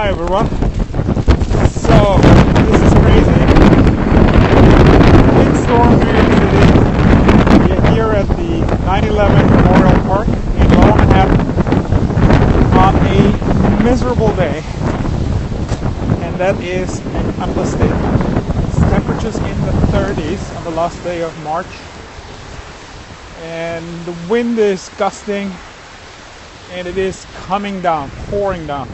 Hi everyone. So this is crazy. Big storm here in the city. We are here at the 9/11 Memorial Park in Lower Manhattan on a miserable day, and that is an understatement. It's temperatures in the 30s on the last day of March, and the wind is gusting, and it is coming down, pouring down.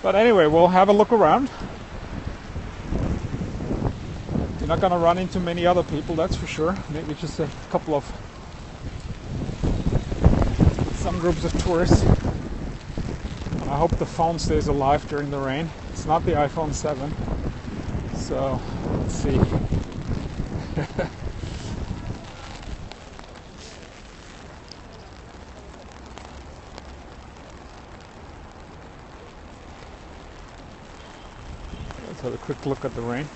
But anyway, we'll have a look around. You're not gonna run into many other people, that's for sure. Maybe just a couple of some groups of tourists. And I hope the phone stays alive during the rain. It's not the iPhone 7, so let's see. Let's have a quick look at the rain.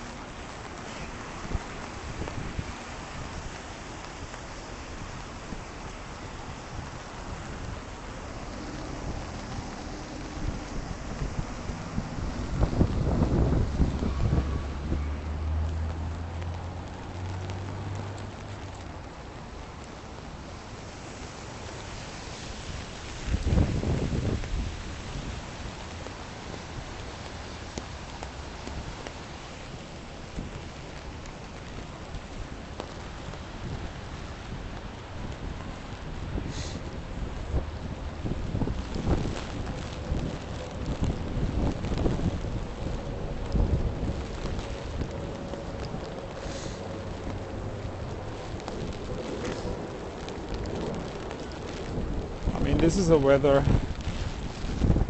This is a weather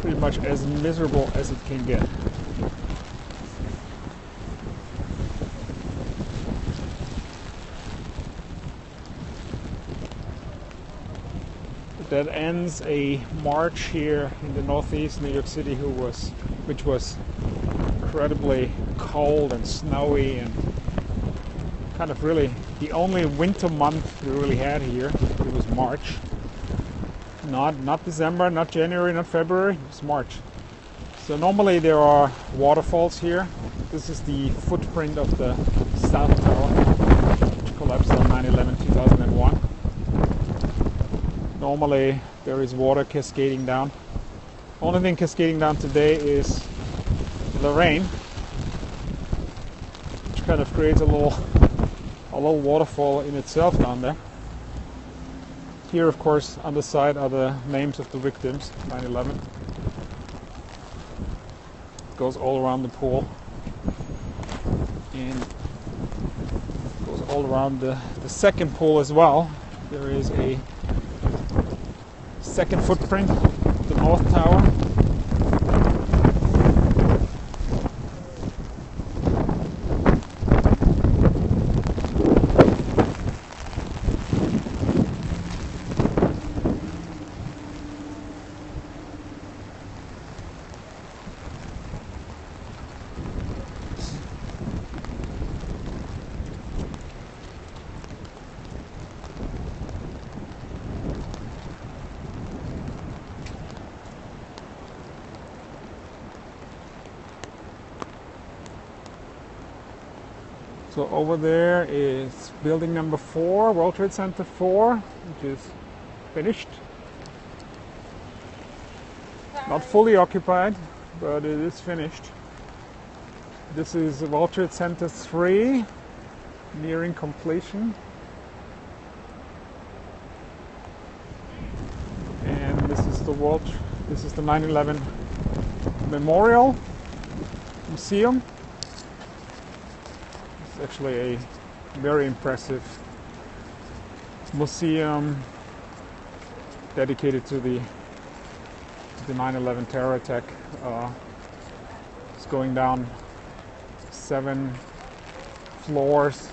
pretty much as miserable as it can get. That ends a march here in the northeast New York City, which was incredibly cold and snowy, and kind of really the only winter month we really had here. It was March. Not December, not January, not February, it's March. So normally there are waterfalls here. This is the footprint of the South Tower, which collapsed on 9/11/2001. Normally there is water cascading down. Only thing cascading down today is the rain, which kind of creates a little waterfall in itself down there. Here, of course, on the side are the names of the victims, 9/11. Goes all around the pool, and goes all around the second pool as well. There is a second footprint, the North Tower. So over there is building number 4, World Trade Center 4, which is finished. Not fully occupied, but it is finished. This is World Trade Center 3, nearing completion. And this is the 9/11 Memorial Museum. Actually a very impressive museum dedicated to the 9/11 terror attack. It's going down 7 floors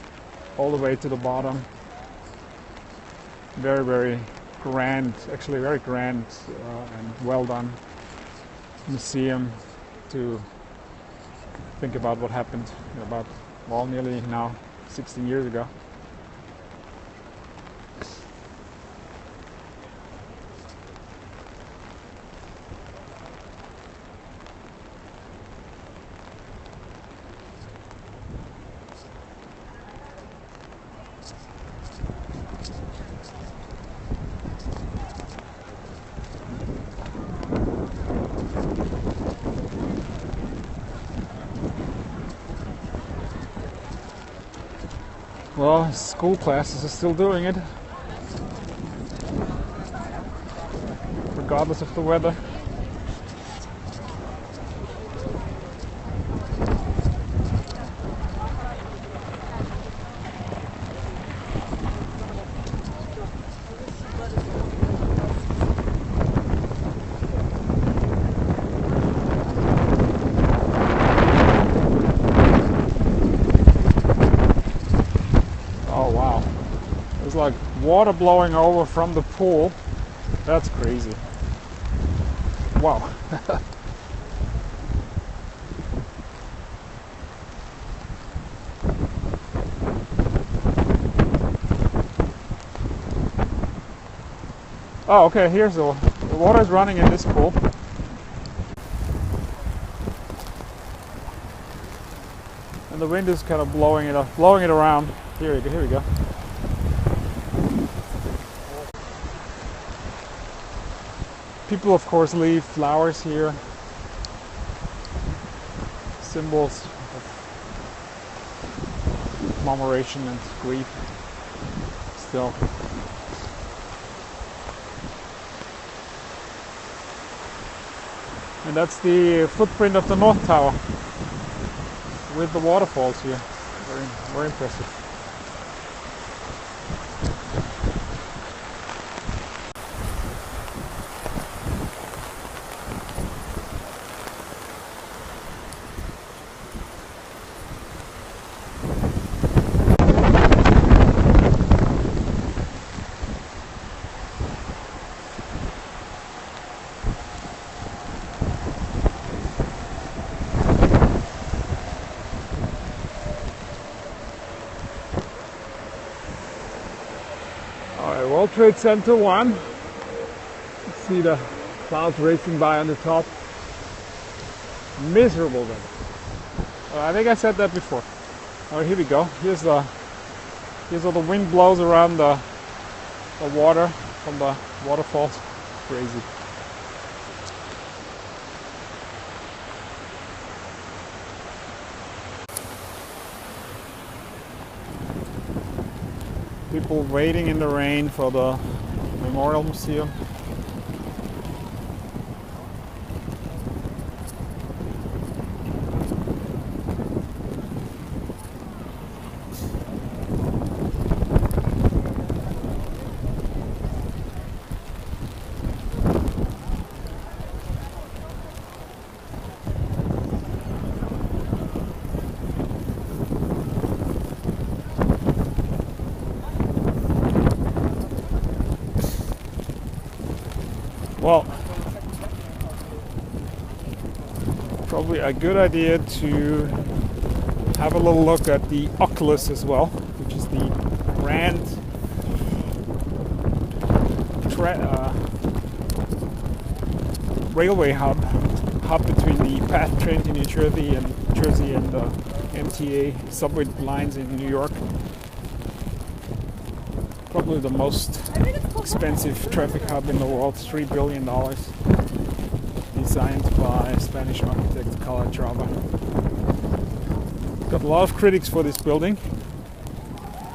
all the way to the bottom. Very, very grand, actually very grand and well done museum to think about what happened about nearly now 16 years ago. Well, school classes are still doing it, regardless of the weather. Oh wow, there's like water blowing over from the pool. That's crazy. Wow. Oh, okay, here's the water is running in this pool. And the wind is kind of blowing it around. Here we go. People, of course, leave flowers here, symbols of commemoration and grief. Still, and that's the footprint of the North Tower with the waterfalls here. Very impressive. Alright, World Trade Center 1. See the clouds racing by on the top. Miserable weather. I think I said that before. Alright, here we go. Here's all the wind blows around the water from the waterfalls. Crazy. People waiting in the rain for the Memorial Museum. Well, probably a good idea to have a little look at the Oculus as well, which is the grand railway hub between the PATH train in New Jersey and the MTA subway lines in New York. Probably the most expensive traffic hub in the world, $3 billion, designed by Spanish architect Calatrava. Got a lot of critics for this building,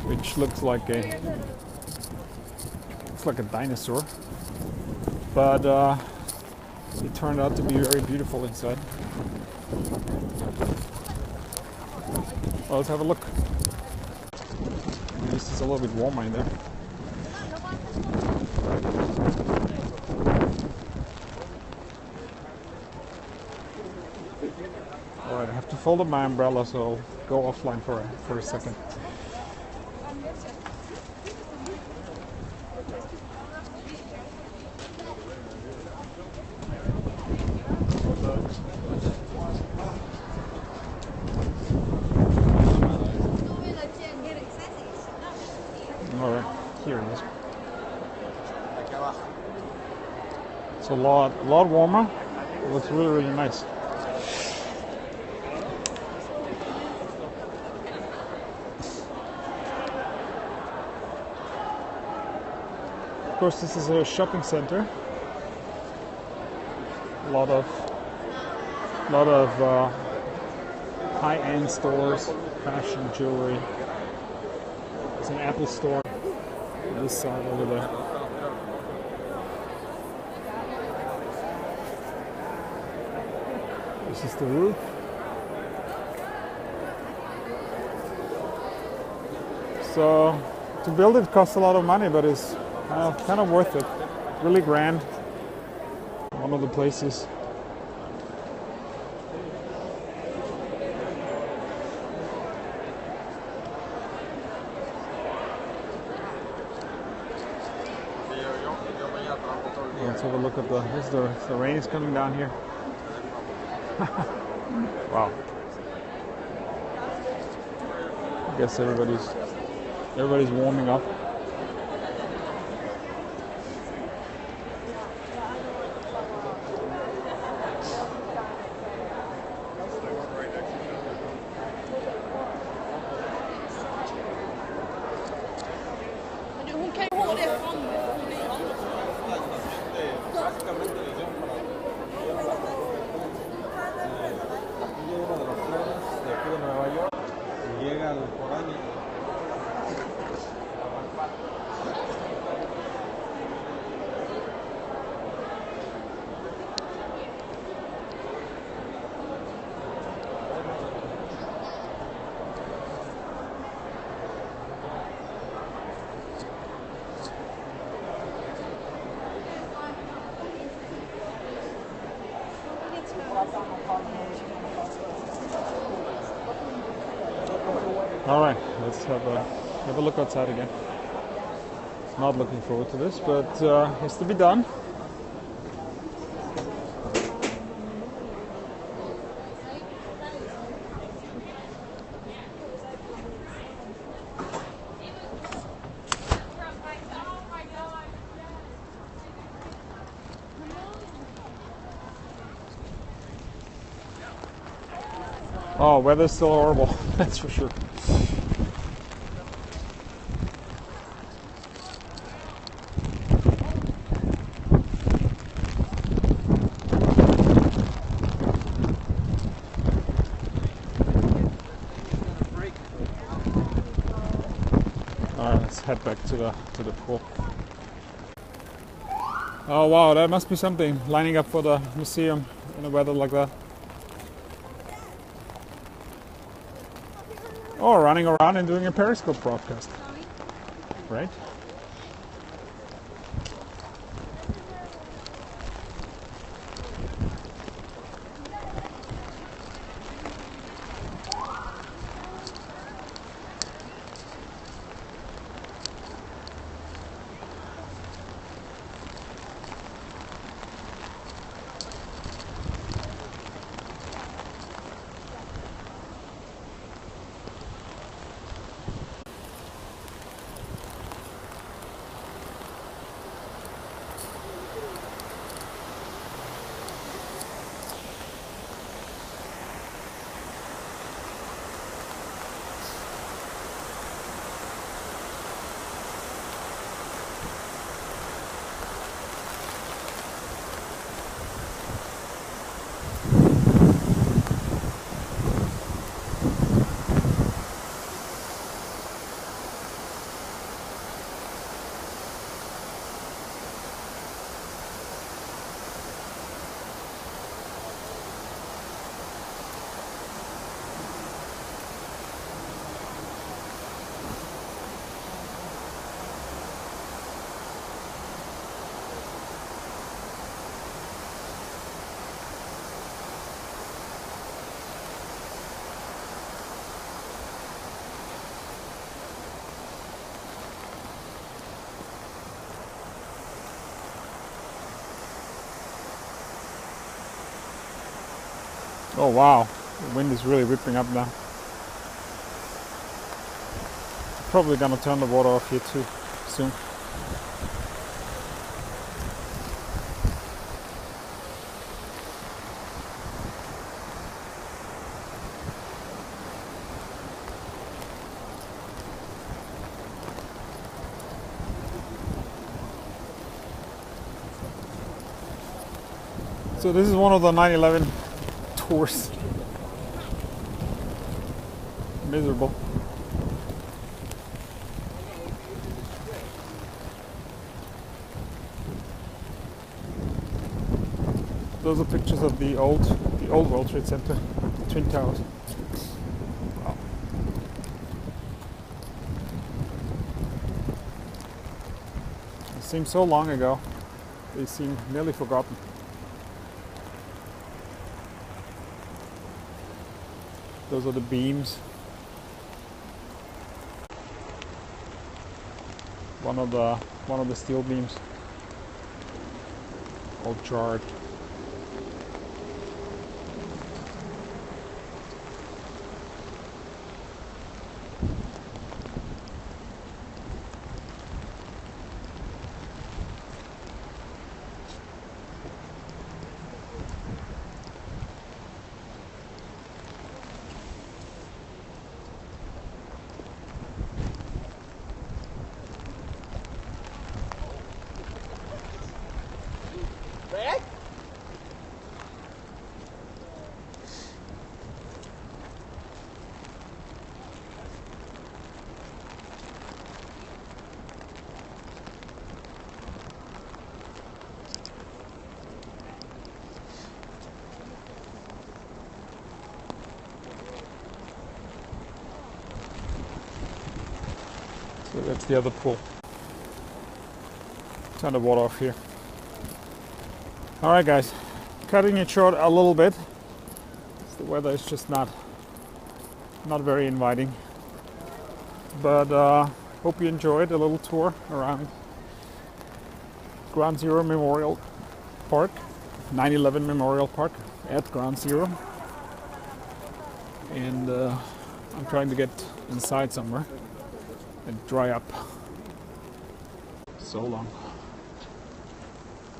which looks like a dinosaur, but it turned out to be very beautiful inside. Well, let's have a look. At least it's a little bit warmer in there. Alright, I have to fold up my umbrella, so I'll go offline for a second. Alright, here it is. It's a lot warmer. It looks really nice. Of course, this is a shopping center. A lot of high-end stores, fashion, jewelry. It's an Apple store on this side over there. This is the roof. So to build it costs a lot of money, but it's kind of worth it. Really grand. One of the places. Let's have a look at the rain is coming down here. Wow. I guess everybody's warming up. All right, let's have a look outside again. Not looking forward to this, but it's to be done. Oh, weather's still horrible, that's for sure. Alright, let's head back to the pool. Oh wow, that must be something, lining up for the museum in a weather like that. Or running around and doing a Periscope broadcast, right? Oh wow, the wind is really whipping up now. Probably gonna turn the water off here too soon. So this is one of the 9/11 tours. Miserable. Those are pictures of the old World Trade Center, the Twin Towers. Wow. It seems so long ago. They seem nearly forgotten. Those are the beams. One of the steel beams, all charred. So that's the other pool. Turn the water off here. Alright guys, cutting it short a little bit. The weather is just not very inviting. But hope you enjoyed a little tour around Ground Zero Memorial Park, 9/11 Memorial Park at Ground Zero. And I'm trying to get inside somewhere and dry up. So long.